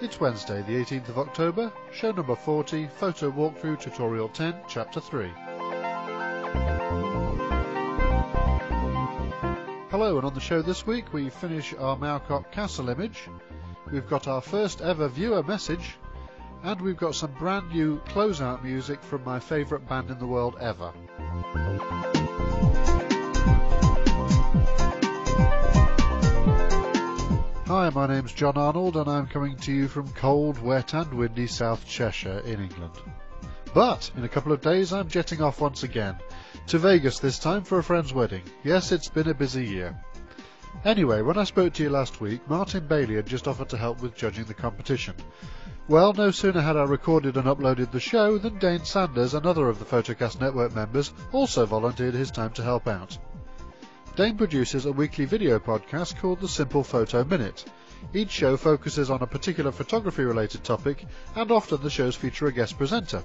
It's Wednesday, the 18th of October, show number 40, Photo Walkthrough Tutorial 10, Chapter 3. Hello, and on the show this week we finish our Maocock Castle image, we've got our first ever viewer message, and we've got some brand new closeout music from my favourite band in the world ever. Hi, my name's John Arnold and I'm coming to you from cold, wet and windy South Cheshire in England. But in a couple of days I'm jetting off once again, to Vegas this time for a friend's wedding. Yes, it's been a busy year. Anyway, when I spoke to you last week, Martin Bailey had just offered to help with judging the competition. Well, no sooner had I recorded and uploaded the show than Dane Sanders, another of the Photocast Network members, also volunteered his time to help out. Dane produces a weekly video podcast called The Simple Photo Minute. Each show focuses on a particular photography-related topic, and often the shows feature a guest presenter.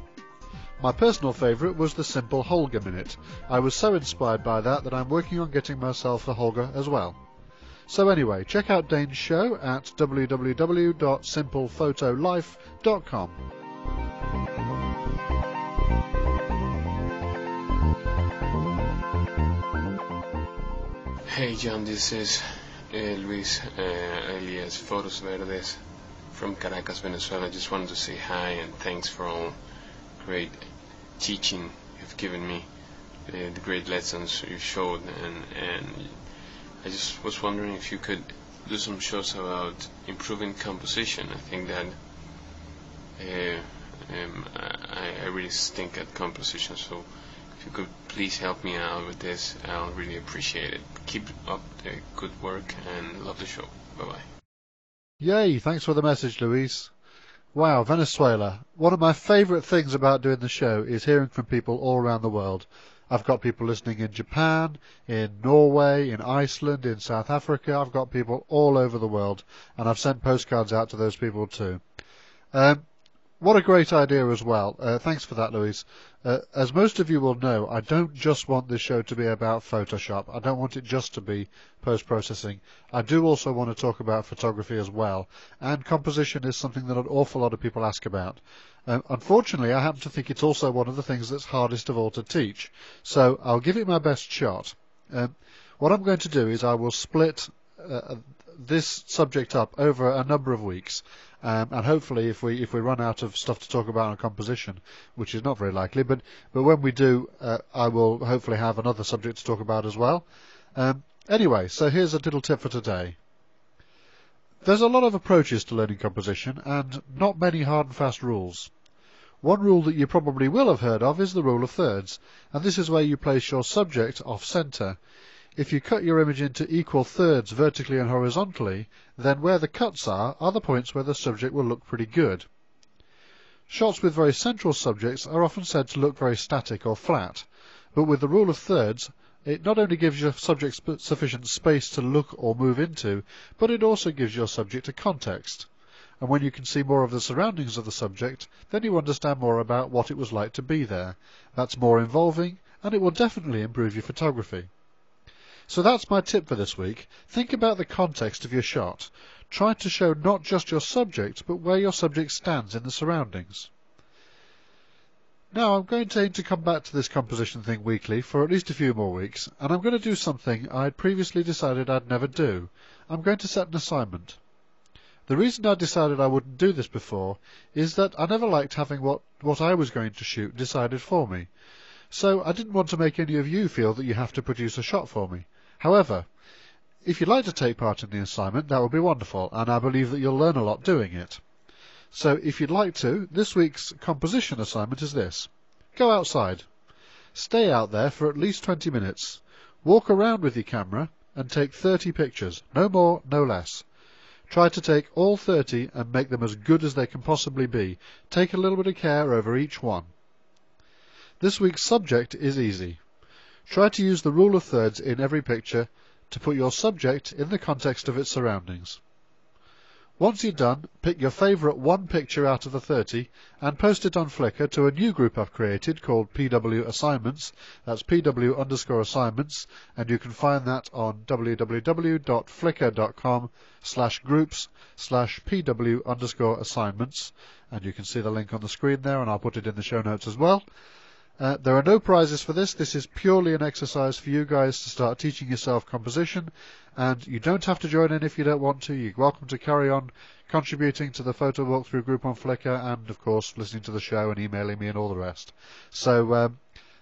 My personal favourite was The Simple Holger Minute. I was so inspired by that I'm working on getting myself a Holger as well. So anyway, check out Dane's show at www.simplephotolife.com. Hey John, this is Luis alias Fotos Verdes from Caracas, Venezuela. I just wanted to say hi and thanks for all great teaching you've given me, the great lessons you showed, and I just was wondering if you could do some shows about improving composition. I think that I really stink at composition, so if you could please help me out with this, I'll really appreciate it. Keep up the good work and love the show. Bye-bye. Yay, thanks for the message, Luis. Wow, Venezuela. One of my favourite things about doing the show is hearing from people all around the world. I've got people listening in Japan, in Norway, in Iceland, in South Africa. I've got people all over the world, and I've sent postcards out to those people too. What a great idea as well. Thanks for that, Luis. As most of you will know, I don't just want this show to be about Photoshop. I don't want it just to be post-processing. I do also want to talk about photography as well, and composition is something that an awful lot of people ask about. Unfortunately, I happen to think it's also one of the things that's hardest of all to teach, so I'll give it my best shot. What I'm going to do is I will split this subject up over a number of weeks. And hopefully, if we run out of stuff to talk about on composition, which is not very likely, but when we do, I will hopefully have another subject to talk about as well. Anyway, so here's a little tip for today. There's a lot of approaches to learning composition, and not many hard and fast rules. One rule that you probably will have heard of is the rule of thirds, and this is where you place your subject off-centre. If you cut your image into equal thirds vertically and horizontally, then where the cuts are the points where the subject will look pretty good. Shots with very central subjects are often said to look very static or flat, but with the rule of thirds, it not only gives your subject sufficient space to look or move into, but it also gives your subject a context. And when you can see more of the surroundings of the subject, then you understand more about what it was like to be there. That's more involving, and it will definitely improve your photography. So that's my tip for this week. Think about the context of your shot. Try to show not just your subject, but where your subject stands in the surroundings. Now I'm going to aim to come back to this composition thing weekly for at least a few more weeks, and I'm going to do something I'd previously decided I'd never do. I'm going to set an assignment. The reason I decided I wouldn't do this before is that I never liked having what I was going to shoot decided for me. So I didn't want to make any of you feel that you have to produce a shot for me. However, if you'd like to take part in the assignment, that would be wonderful, and I believe that you'll learn a lot doing it. So if you'd like to, this week's composition assignment is this. Go outside. Stay out there for at least 20 minutes. Walk around with your camera and take 30 pictures, no more, no less. Try to take all 30 and make them as good as they can possibly be. Take a little bit of care over each one. This week's subject is easy. Try to use the rule of thirds in every picture to put your subject in the context of its surroundings. Once you're done, pick your favourite one picture out of the 30 and post it on Flickr to a new group I've created called PW Assignments. That's PW_assignments, and you can find that on www.flickr.com/groups/PW_assignments, and you can see the link on the screen there, and I'll put it in the show notes as well. There are no prizes for this. This is purely an exercise for you guys to start teaching yourself composition, and you don't have to join in if you don't want to. You're welcome to carry on contributing to the photo walkthrough group on Flickr, and of course listening to the show and emailing me and all the rest. So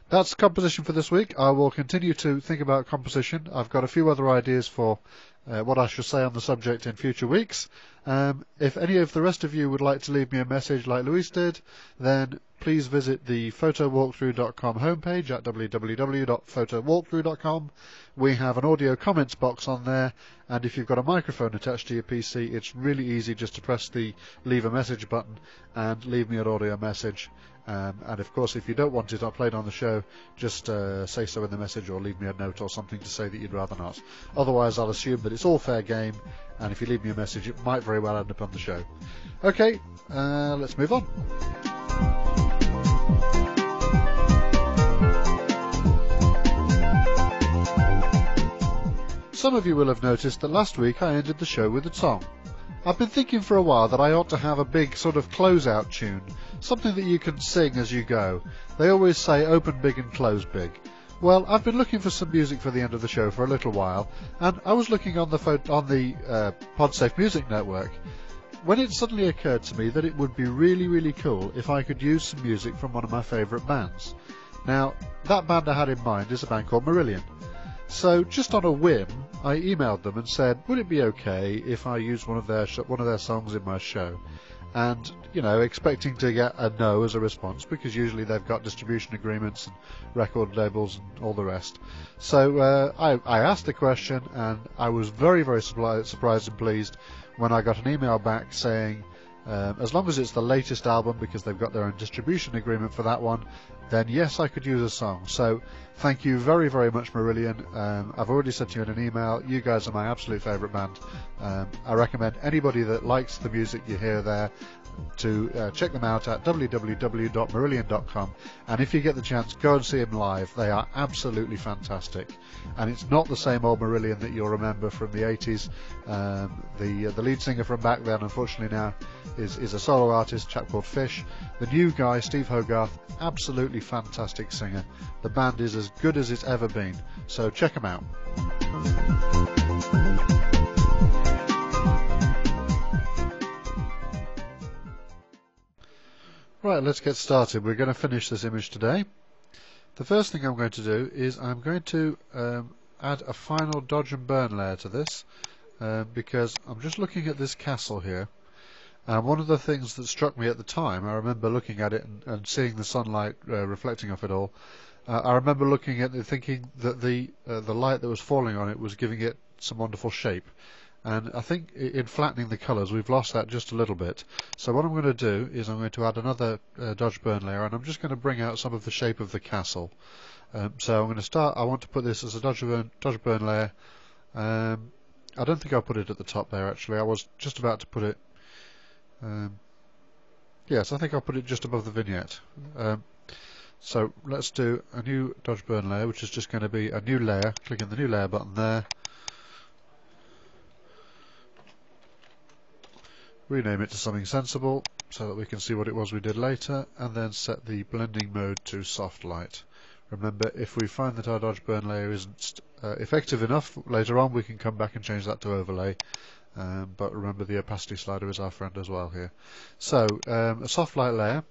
that's composition for this week. I will continue to think about composition. I've got a few other ideas for what I shall say on the subject in future weeks. If any of the rest of you would like to leave me a message like Luis did, then please visit the photowalkthrough.com homepage at www.photowalkthrough.com. We have an audio comments box on there, and if you've got a microphone attached to your PC, it's really easy just to press the leave a message button and leave me an audio message. And of course, if you don't want it played on the show, just say so in the message or leave me a note or something to say that you'd rather not. Otherwise, I'll assume that it's all fair game, and if you leave me a message, it might very well end up on the show. Okay, let's move on. Some of you will have noticed that last week I ended the show with a song. I've been thinking for a while that I ought to have a big sort of close-out tune, something that you can sing as you go. They always say open big and close big. Well, I've been looking for some music for the end of the show for a little while, and I was looking on the PodSafe Music Network, when it suddenly occurred to me that it would be really, really cool if I could use some music from one of my favourite bands. Now, that band I had in mind is a band called Marillion. So, just on a whim, I emailed them and said, would it be okay if I used one of their songs in my show? And, expecting to get a no as a response, because usually they've got distribution agreements and record labels and all the rest. So I asked the question, and I was very, very surprised and pleased when I got an email back saying, as long as it's the latest album, because they've got their own distribution agreement for that one, then yes, I could use a song. So thank you very, very much, Marillion. I've already sent you in an email. You guys are my absolute favourite band. I recommend anybody that likes the music you hear there to check them out at www.marillion.com, and if you get the chance, go and see them live. They are absolutely fantastic, and it's not the same old Marillion that you'll remember from the 80s. The lead singer from back then, unfortunately now, is a solo artist, a chap called Fish. The new guy, Steve Hogarth, absolutely fantastic singer. The band is as good as it's ever been, so check them out. Right, let's get started. We're going to finish this image today. The first thing I'm going to do is I'm going to add a final dodge and burn layer to this, because I'm just looking at this castle here, and one of the things that struck me at the time, I remember looking at it and seeing the sunlight reflecting off it all. I remember looking at it thinking that the light that was falling on it was giving it some wonderful shape. And I think in flattening the colours we've lost that just a little bit. So what I'm going to do is I'm going to add another dodge burn layer, and I'm just going to bring out some of the shape of the castle. So I'm going to start, I want to put this as a dodge burn layer. I don't think I'll put it at the top there actually. I was just about to put it, yes, I think I'll put it just above the vignette. So let's do a new dodge burn layer, which is just going to be a new layer. Clicking the new layer button there. Rename it to something sensible so that we can see what it was we did later, and then set the blending mode to soft light. Remember, if we find that our dodge burn layer isn't effective enough later on, we can come back and change that to overlay, but remember the opacity slider is our friend as well here. So a soft light layer,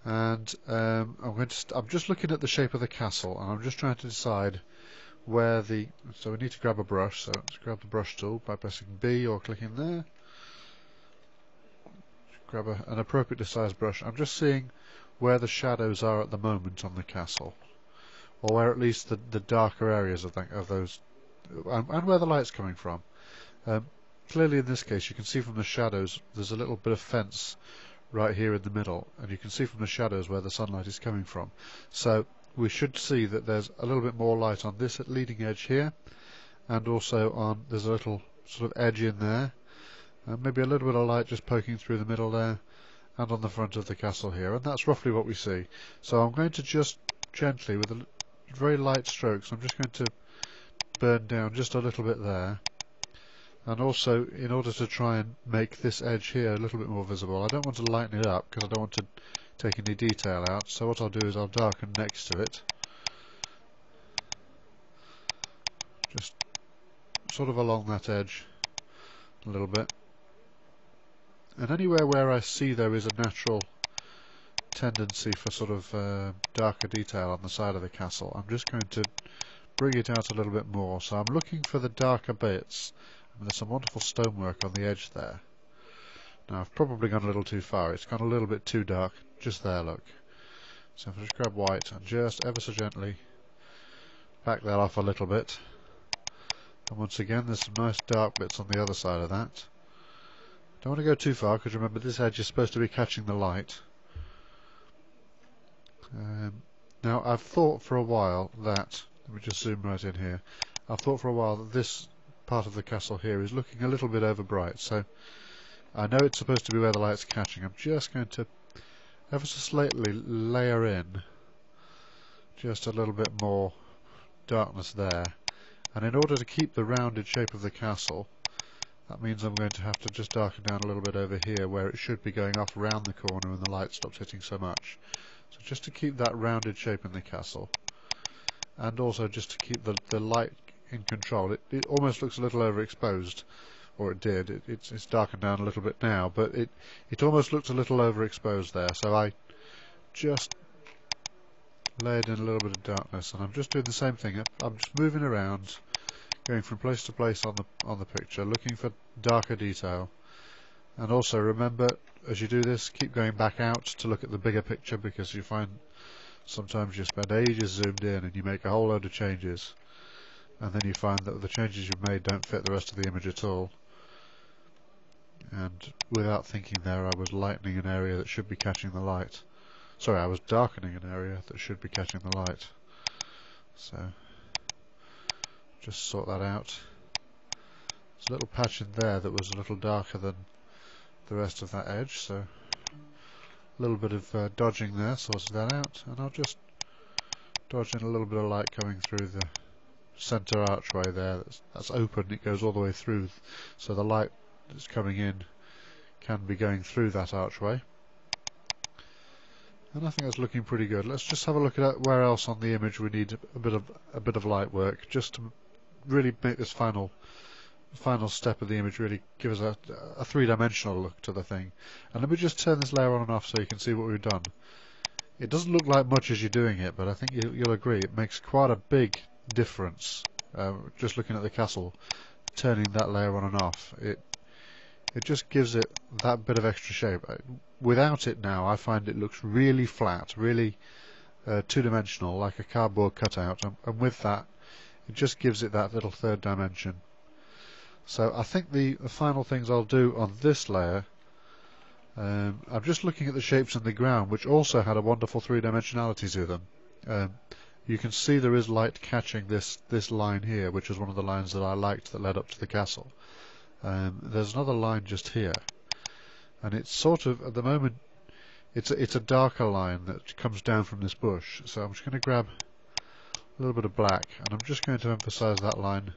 and I'm just looking at the shape of the castle, and I'm just trying to decide where so we need to grab a brush, so let's grab the brush tool by pressing B or clicking there. Grab an appropriately sized brush. I'm just seeing where the shadows are at the moment on the castle, or where at least the darker areas of those, and where the light's coming from. Clearly in this case you can see from the shadows there's a little bit of fence right here in the middle, and you can see from the shadows where the sunlight is coming from. So we should see that there's a little bit more light on this leading edge here, and also there's a little sort of edge in there. and maybe a little bit of light just poking through the middle there and on the front of the castle here, and that's roughly what we see. So I'm going to just gently, with very light strokes, I'm just going to burn down just a little bit there. And also, in order to try and make this edge here a little bit more visible, I don't want to lighten it up because I don't want to take any detail out, so what I'll do is I'll darken next to it, just sort of along that edge a little bit. And anywhere where I see there is a natural tendency for sort of darker detail on the side of the castle, I'm just going to bring it out a little bit more. So I'm looking for the darker bits, and there's some wonderful stonework on the edge there. Now I've probably gone a little too far, it's gone a little bit too dark, just there, look. So if I just grab white and just ever so gently back that off a little bit, and once again there's some nice dark bits on the other side of that. Don't want to go too far because remember this edge is supposed to be catching the light. Now I've thought for a while that, let me just zoom right in here, I've thought for a while that this part of the castle here is looking a little bit over bright, so I know it's supposed to be where the light's catching. I'm just going to ever so slightly layer in just a little bit more darkness there, and in order to keep the rounded shape of the castle, that means I'm going to have to just darken down a little bit over here where it should be going off round the corner and the light stops hitting so much. So just to keep that rounded shape in the castle, and also just to keep the light in control. It almost looks a little overexposed, or it did. It's darkened down a little bit now, but it almost looked a little overexposed there. So I just layered in a little bit of darkness, and I'm just doing the same thing. I'm just moving around, going from place to place on the picture, looking for darker detail. And also remember, as you do this, keep going back out to look at the bigger picture, because you find sometimes you spend ages zoomed in and you make a whole load of changes, and then you find that the changes you've made don't fit the rest of the image at all. And without thinking there, I was lightening an area that should be catching the light. Sorry, I was darkening an area that should be catching the light. So just sort that out. There's a little patch in there that was a little darker than the rest of that edge, so a little bit of dodging there sorted that out, and I'll just dodge in a little bit of light coming through the centre archway there. That's open, it goes all the way through, so the light that's coming in can be going through that archway. And I think that's looking pretty good. Let's just have a look at where else on the image we need a bit of light work, just to really make this final step of the image really give us a three-dimensional look to the thing. And let me just turn this layer on and off so you can see what we've done. It doesn't look like much as you're doing it, but I think you'll agree it makes quite a big difference. Just looking at the castle, turning that layer on and off, it just gives it that bit of extra shape. Without it now, I find it looks really flat, really two-dimensional, like a cardboard cutout, and with that, it just gives it that little third dimension. So I think the final things I'll do on this layer, I'm just looking at the shapes in the ground, which also had a wonderful three-dimensionality to them. You can see there is light catching this line here, which is one of the lines that I liked that led up to the castle. There's another line just here, and it's sort of, at the moment, it's a darker line that comes down from this bush. So I'm just going to grab a little bit of black, and I'm just going to emphasize that line,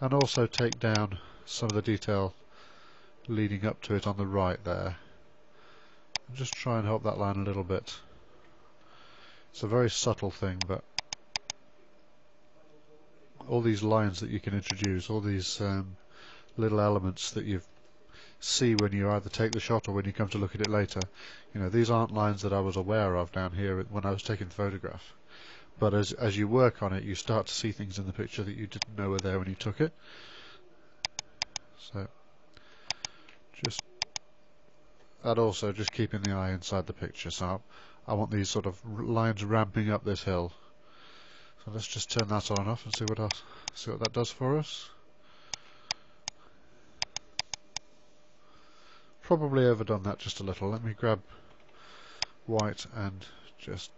and also take down some of the detail leading up to it on the right there, and just try and help that line a little bit. It's a very subtle thing, but all these lines that you can introduce, all these little elements that you see when you either take the shot or when you come to look at it later, these aren't lines that I was aware of down here when I was taking the photograph. But as you work on it, you start to see things in the picture that you didn't know were there when you took it. So just that, also just keeping the eye inside the picture. So I want these sort of lines ramping up this hill. So let's just turn that on and off and see what that does for us. Probably overdone that just a little. Let me grab white and just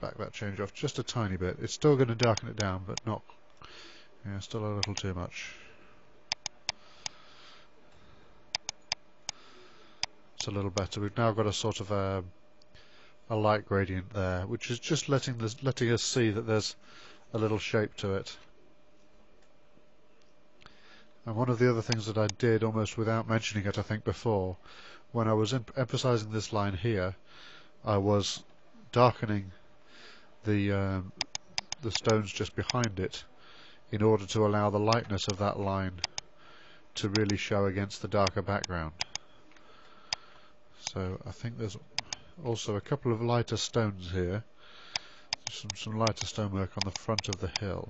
back that change off just a tiny bit. It's still going to darken it down, but not, still a little too much. a little better. We've now got a sort of a light gradient there, which is just letting us see that there's a little shape to it. And one of the other things that I did, almost without mentioning it, I think before, when I was emphasizing this line here, I was darkening the stones just behind it in order to allow the lightness of that line to really show against the darker background. So I think there's also a couple of lighter stones here, some lighter stonework on the front of the hill.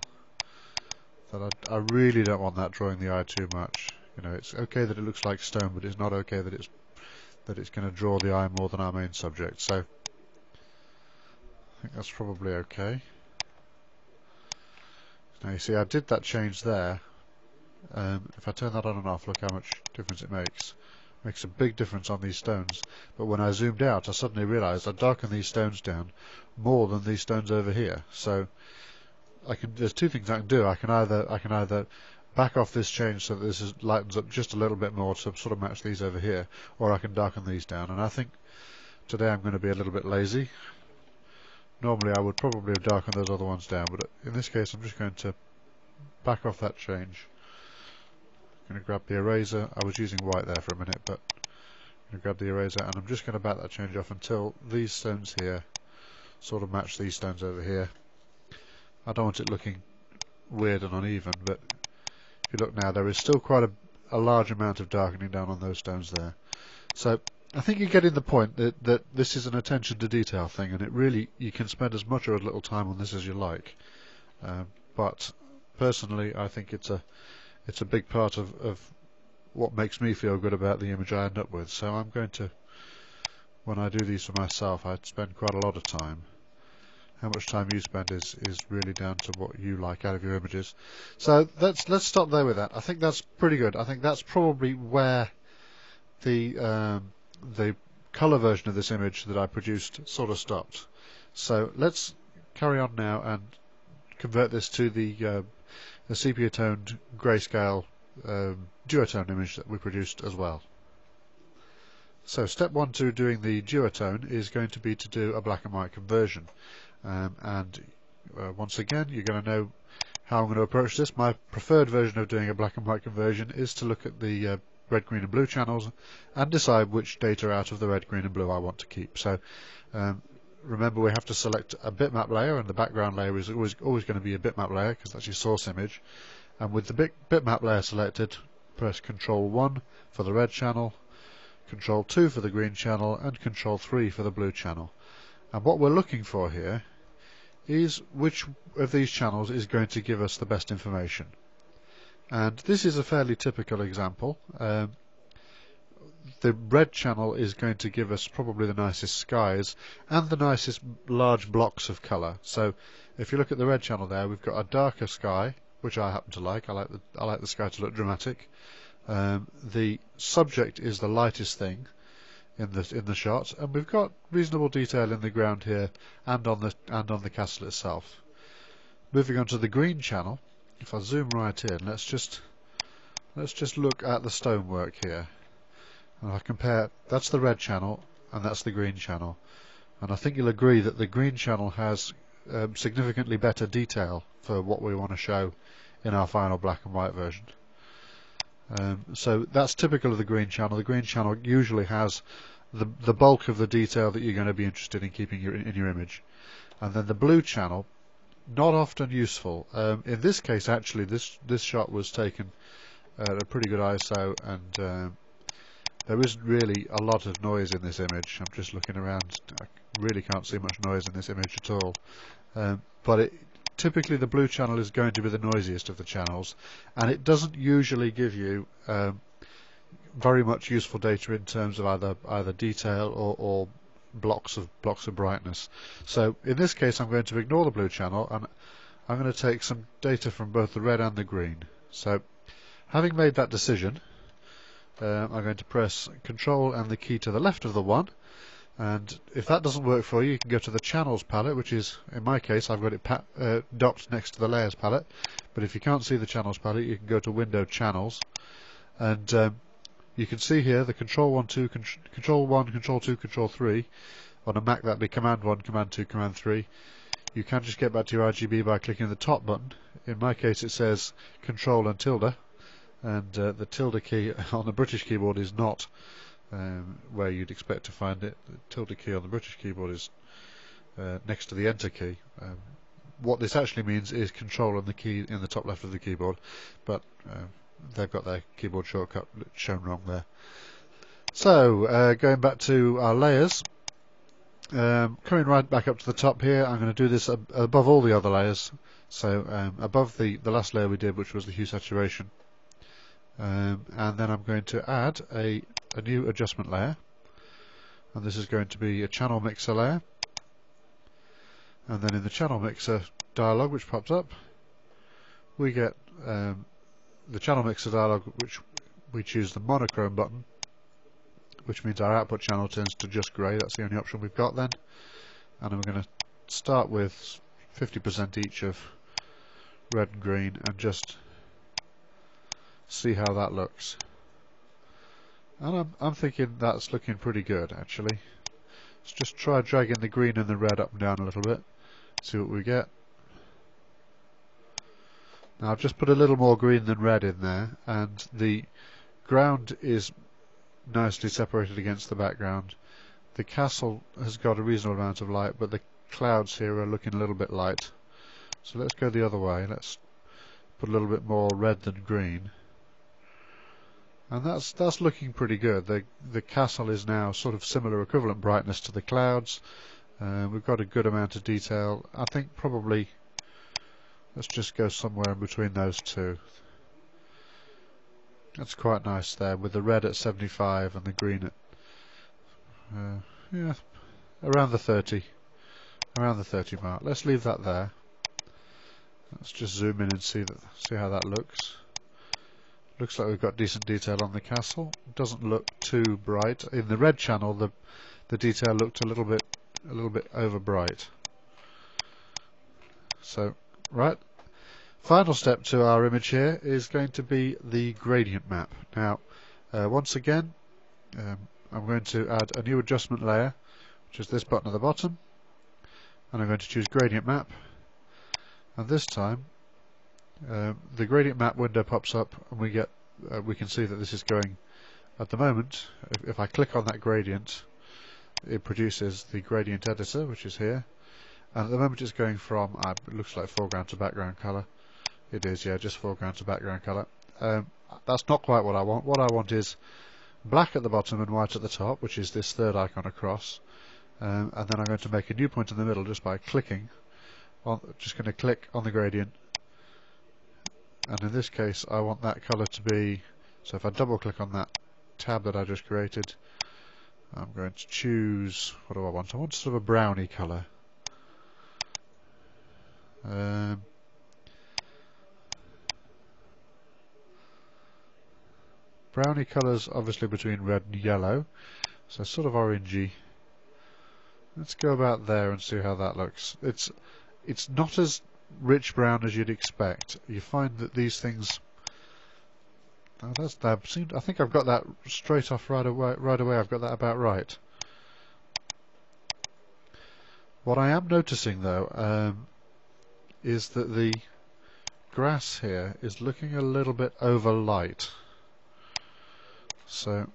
That I really don't want that drawing the eye too much. You know, it's okay that it looks like stone, but it's not okay that it's going to draw the eye more than our main subject. So I think that's probably okay. Now you see I did that change there. If I turn that on and off, look how much difference it makes. It makes a big difference on these stones. But when I zoomed out, I suddenly realised I darkened these stones down more than these stones over here. So there's two things I can do. I can either back off this change so that this lightens up just a little bit more to sort of match these over here, or I can darken these down. And I think today I'm going to be a little bit lazy. Normally I would probably have darkened those other ones down, but in this case I'm just going to back off that change. I'm going to grab the eraser. I was using white there for a minute, but I'm going to grab the eraser and I'm just going to back that change off until these stones here sort of match these stones over here. I don't want it looking weird and uneven, but if you look now, there is still quite a large amount of darkening down on those stones there. So I think you're getting the point that this is an attention to detail thing, and it really, you can spend as much or as little time on this as you like. But personally, I think it's a big part of what makes me feel good about the image I end up with. So I'm going to, when I do these for myself, I spend quite a lot of time. How much time you spend is really down to what you like out of your images. So let's stop there with that. I think that's pretty good. I think that's probably where the colour version of this image that I produced sort of stopped. So let's carry on now and convert this to the sepia toned grayscale duotone image that we produced as well. So step one to doing the duotone is going to be to do a black and white conversion. Once again, you're going to know how I'm going to approach this. My preferred version of doing a black and white conversion is to look at the red, green and blue channels and decide which data out of the red, green and blue I want to keep. So remember, we have to select a bitmap layer, and the background layer is always going to be a bitmap layer because that's your source image. And with the bitmap layer selected, press Control 1 for the red channel, Control 2 for the green channel, and Control 3 for the blue channel. And what we're looking for here is which of these channels is going to give us the best information. And this is a fairly typical example. The red channel is going to give us probably the nicest skies and the nicest large blocks of colour. So if you look at the red channel there, we've got a darker sky, which I happen to like. I like the sky to look dramatic. The subject is the lightest thing in the shot, and we've got reasonable detail in the ground here and on the castle itself. Moving on to the green channel, if I zoom right in, let's just look at the stonework here, and I compare. That's the red channel and that's the green channel, and I think you'll agree that the green channel has significantly better detail for what we want to show in our final black and white version. So that's typical of the green channel. The green channel usually has the bulk of the detail that you're going to be interested in keeping in your image. And then the blue channel, not often useful. In this case, actually, this shot was taken at a pretty good ISO, and there isn't really a lot of noise in this image. I'm just looking around. I really can't see much noise in this image at all. But typically the blue channel is going to be the noisiest of the channels, and it doesn't usually give you very much useful data in terms of either detail or blocks of brightness. So in this case I'm going to ignore the blue channel, and I'm going to take some data from both the red and the green. So having made that decision, I'm going to press Control and the key to the left of the one. And if that doesn't work for you, you can go to the Channels palette, which is, in my case, I've got it docked next to the Layers palette. But if you can't see the Channels palette, you can go to Window Channels. And You can see here the Control 1, Control 1, Control 2, Control 3. On a Mac that'd be Command 1, Command 2, Command 3. You can just get back to your RGB by clicking the top button. In my case it says Control and tilde, and the tilde key on the British keyboard is not where you'd expect to find it. The tilde key on the British keyboard is next to the Enter key. What this actually means is Control and the key in the top left of the keyboard, but they've got their keyboard shortcut shown wrong there. So going back to our layers, coming right back up to the top here, I'm going to do this above all the other layers. So above the last layer we did, which was the hue saturation, and then I'm going to add a new adjustment layer, and this is going to be a channel mixer layer. And then in the channel mixer dialog which pops up, we get the channel mixer dialog, which we choose the monochrome button, which means our output channel turns to just grey. That's the only option we've got then. And I'm going to start with 50% each of red and green and just see how that looks. And I'm thinking that's looking pretty good actually. Let's just try dragging the green and the red up and down a little bit, see what we get. Now I've just put a little more green than red in there, and the ground is nicely separated against the background. The castle has got a reasonable amount of light, but the clouds here are looking a little bit light. So let's go the other way. Let's put a little bit more red than green. And that's looking pretty good. The castle is now sort of similar equivalent brightness to the clouds. We've got a good amount of detail. I think probably let's just go somewhere in between those two. That's quite nice there, with the red at 75 and the green at yeah, around the 30 mark. Let's leave that there. Let's just zoom in and see how that looks. Looks like we've got decent detail on the castle. It doesn't look too bright. In the red channel, the detail looked a little bit over bright. So, right. Final step to our image here is going to be the gradient map. Now, once again, I'm going to add a new adjustment layer, which is this button at the bottom, and I'm going to choose gradient map. And this time, the gradient map window pops up, and we can see that this is going. At the moment, if I click on that gradient, it produces the gradient editor, which is here. And at the moment, it's going from it looks like foreground to background color. It is, yeah, just foreground to background color. That's not quite what I want. What I want is black at the bottom and white at the top, which is this third icon across. And then I'm going to make a new point in the middle just by clicking. Just going to click on the gradient. And in this case, I want that color to be. So if I double click on that tab that I just created, I'm going to choose. What do I want? I want sort of a browny color. Browny colours obviously between red and yellow, so sort of orangey. Let's go about there and see how that looks. It's not as rich brown as you'd expect. You find that these things. Oh, I think I've got that straight off right away. I've got that about right. What I am noticing though is that the grass here is looking a little bit over light. So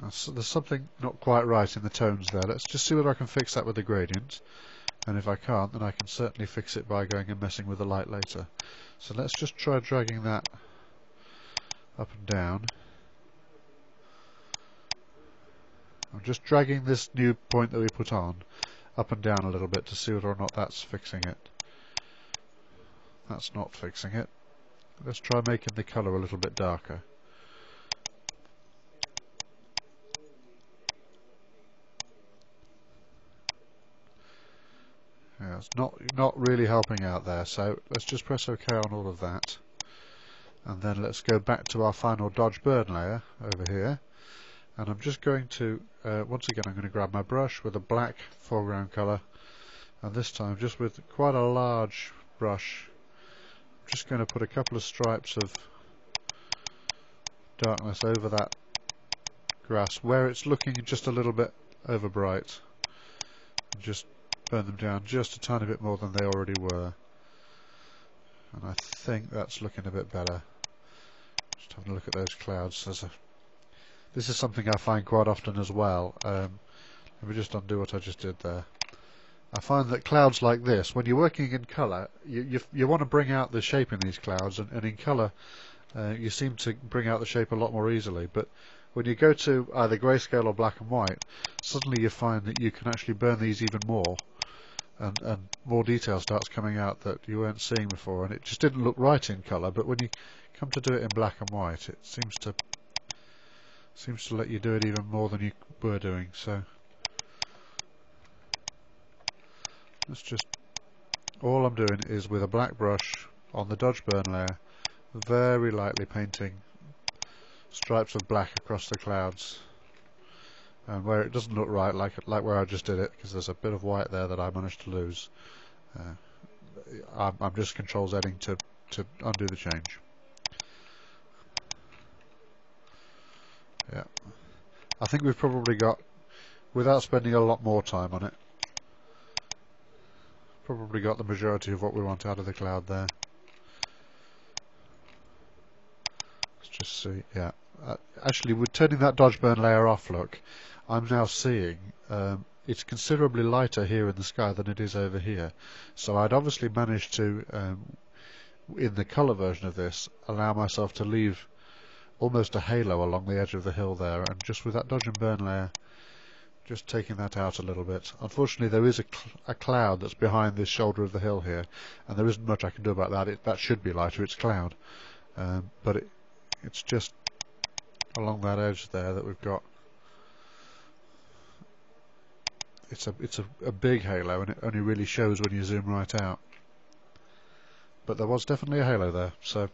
there's something not quite right in the tones there. Let's just see whether I can fix that with the gradient, and if I can't, then I can certainly fix it by going and messing with the light later. So let's just try dragging that up and down. I'm just dragging this new point that we put on up and down a little bit to see whether or not that's fixing it. That's not fixing it. Let's try making the colour a little bit darker. Yeah, it's not really helping out there, so let's just press OK on all of that. And then let's go back to our final dodge burn layer over here. And I'm just going to, once again, I'm going to grab my brush with a black foreground colour. And this time, just with quite a large brush, I'm just going to put a couple of stripes of darkness over that grass where it's looking just a little bit over bright, and just burn them down just a tiny bit more than they already were. And I think that's looking a bit better. Just having a look at those clouds. This is something I find quite often as well. Let me just undo what I just did there. I find that clouds like this, when you're working in colour, you want to bring out the shape in these clouds, and in colour you seem to bring out the shape a lot more easily. But when you go to either grayscale or black and white, suddenly you find that you can actually burn these even more, and more detail starts coming out that you weren't seeing before, and it just didn't look right in colour. But when you come to do it in black and white, it seems to let you do it even more than you were doing. So let's just, all I'm doing is with a black brush on the dodge burn layer, very lightly painting stripes of black across the clouds, and where it doesn't look right, like where I just did it, because there's a bit of white there that I managed to lose, I'm just Control Zing to undo the change. Yeah, I think we've probably got, without spending a lot more time on it, probably got the majority of what we want out of the cloud there. Let's just see. Yeah, actually, with turning that dodge burn layer off, look, I'm now seeing it's considerably lighter here in the sky than it is over here. So I'd obviously managed to, in the colour version of this, allow myself to leave almost a halo along the edge of the hill there, and just with that dodge and burn layer, just taking that out a little bit. Unfortunately, there is a cloud that's behind this shoulder of the hill here, and there isn't much I can do about that. That should be lighter, it's cloud, but it's just along that edge there that we've got. It's a big halo, and it only really shows when you zoom right out. But there was definitely a halo there, so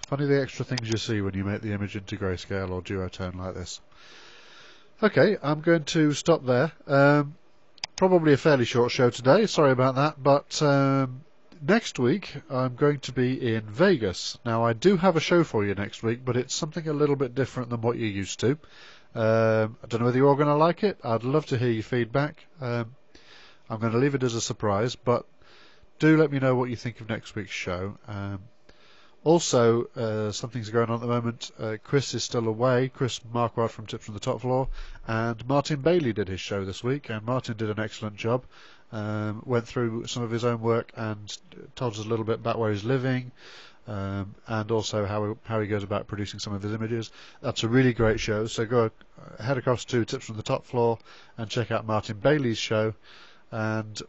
funny the extra things you see when you make the image into grayscale or duotone like this. Okay, I'm going to stop there. Probably a fairly short show today, sorry about that, but next week I'm going to be in Vegas. Now, I do have a show for you next week, but it's something a little bit different than what you're used to. I don't know whether you're all going to like it. I'd love to hear your feedback. I'm going to leave it as a surprise, but do let me know what you think of next week's show. Also, something's going on at the moment. Chris is still away. Chris Marquardt from Tips from the Top Floor, and Martin Bailey did his show this week, and Martin did an excellent job. Went through some of his own work and told us a little bit about where he's living, and also how he goes about producing some of his images. That's a really great show, so go head across to Tips from the Top Floor and check out Martin Bailey's show. And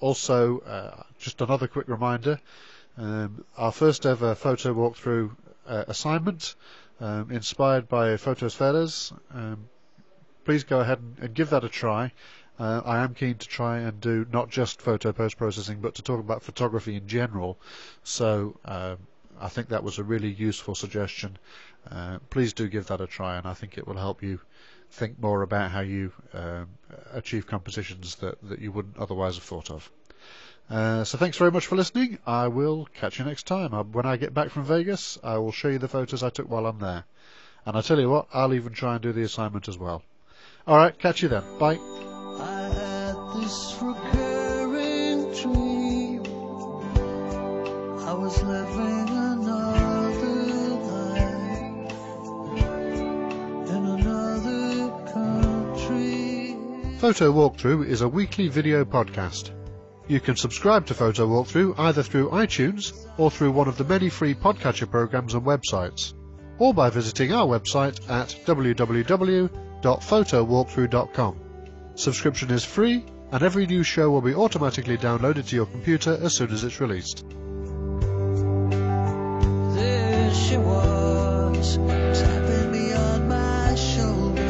also, just another quick reminder, our first ever photo walkthrough assignment, inspired by Photos Feathers. Please go ahead and give that a try. I am keen to try and do not just photo post-processing, but to talk about photography in general. So I think that was a really useful suggestion. Please do give that a try, and I think it will help you think more about how you achieve compositions that you wouldn't otherwise have thought of. So thanks very much for listening. I will catch you next time. When I get back from Vegas, I will show you the photos I took while I'm there. And I tell you what, I'll even try and do the assignment as well. Alright, catch you then. Bye. I had this recurring dream. I was living another life in another country. Photo Walkthrough is a weekly video podcast. You can subscribe to Photo Walkthrough either through iTunes or through one of the many free podcatcher programs and websites, or by visiting our website at www.photowalkthrough.com. Subscription is free, and every new show will be automatically downloaded to your computer as soon as it's released. There she was, tapping me on my shoulder.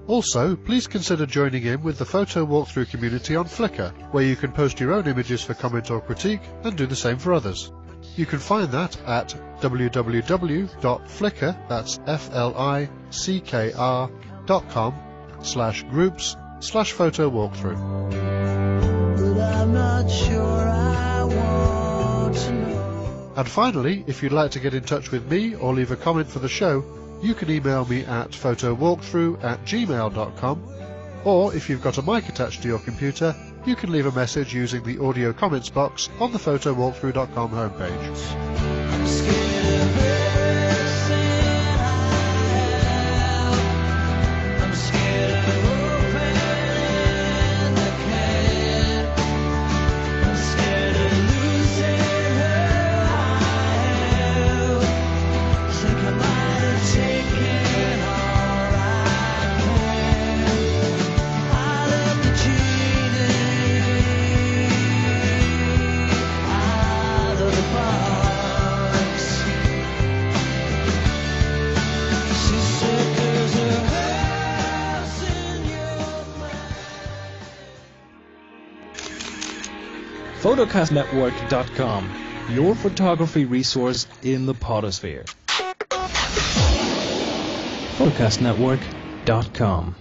Also, please consider joining in with the Photo Walkthrough community on Flickr, where you can post your own images for comment or critique, and do the same for others. You can find that at www.flickr, that's FLICKR.com/groups/photo walkthrough. But I'm not sure I want to And finally, if you'd like to get in touch with me or leave a comment for the show, you can email me at photowalkthrough@gmail.com, or if you've got a mic attached to your computer, you can leave a message using the audio comments box on the photowalkthrough.com homepage. I'm scared of everything I have. I'm scared of opening the can. I'm scared of losing her I think I might have taken all I can. I let the genie out of the box. She said there's a house in your mind. Photocastnetwork.com, your photography resource in the podosphere. Photocastnetwork.com